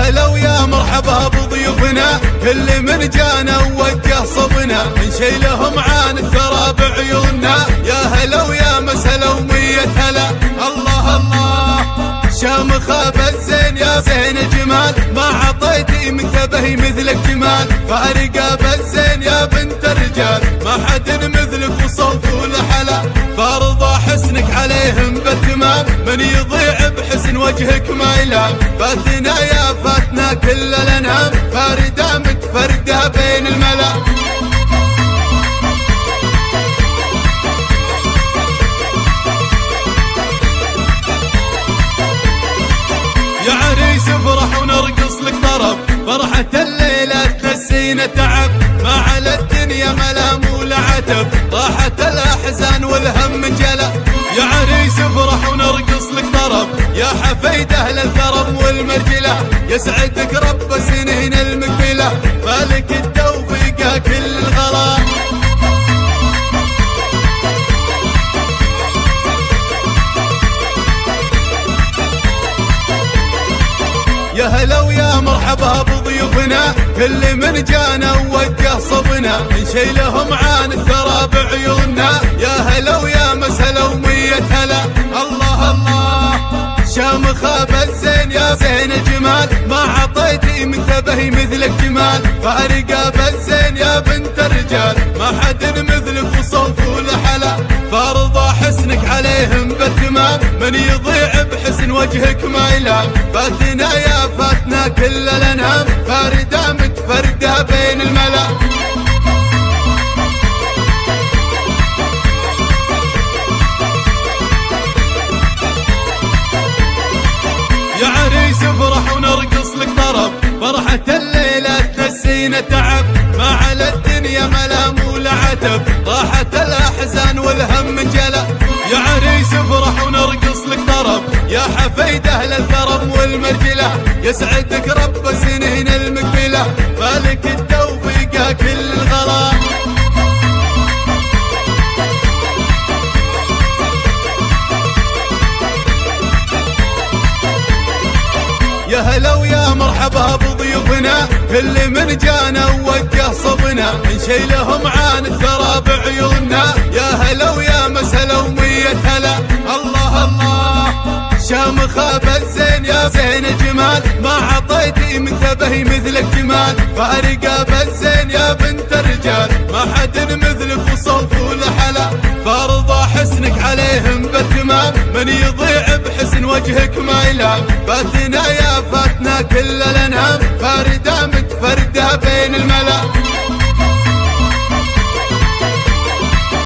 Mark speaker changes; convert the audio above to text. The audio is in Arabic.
Speaker 1: هلا ويا مرحبا بضيوفنا، كل من جانا ووجه صبنا، نشيلهم عن الثرى بعيوننا. يا هلا ويا مسهلا ومية هلا، الله الله شامخة بالزين يا زين الجمال، ما عطيتي منتبه مثلك جمال، فارقة بالزين يا بنت الرجال، ما حد مثلك وصوت والحلا، فارضى حسنك عليهم بالتمام، من يضيع بحسن وجهك ما يلام، فاتنا يا فاتنا كل الانام، فاردة متفردة بين الملا. يا عريس افرح ونرقص لك طرب، فرحة الليلة تنسينا تعب، ما على الدنيا ملام ولا عتب، راحت الأحزان والهم انجلى. يا عريس افرح ونرقص لك طرب، يا حفيد أهل الكرم والمرجلة، يسعدك رب سنين المقبلة، مالك التوفيق كل الغلا. يا هلا ويا مرحبا بضيوفنا، كل من جانا ووجه صبنا، نشيلهم عن الثرى بعيوننا. يا هلا ويا مسهلا ومية هلا، الله الله شامخة بالزين يا زين الجمال، ما عطيتي منتبه مثلك جمال، فارقة بالزين يا بنت الرجال، ما حد مثلك وصوت والحلا، فارضى حسنك عليهم بالتمام، من يضيع بحسن وجهك ما يلام، فاتنا يا فاتنا كل الانام، فاردة متفردة بين الملا. يا عريس افرح ونرقص لك طرب، فرحة الليلة تنسينا تعب، ما على الدنيا ملام ولا عتب، راحت الأحزان والهم انجلى. يا عريس افرح ونرقص لك طرب، يا حفيد أهل الكرم والمرجلة، يسعدك رب سنين المقبلة، مالك التوفيق كل الغلا. يا هلا ويا مرحبا بضيوفنا، كل من جانا ووجه صبنا، نشيلهم عن الثرى بعيوننا. يا هلا ويا مسهلا ومية هلا، الله الله شامخة بالزين يا زين الجمال، ما عطيتي منتبه مثلك جمال، فارقة بالزين يا بنت الرجال، ما حد مثلك وصوت والحلا، فارضى حسنك عليهم بالتمام، من يضيع بحسن وجهك ما يلام، فاتنا يا فاتنا كل الانام، فاردة متفردة بين الملا.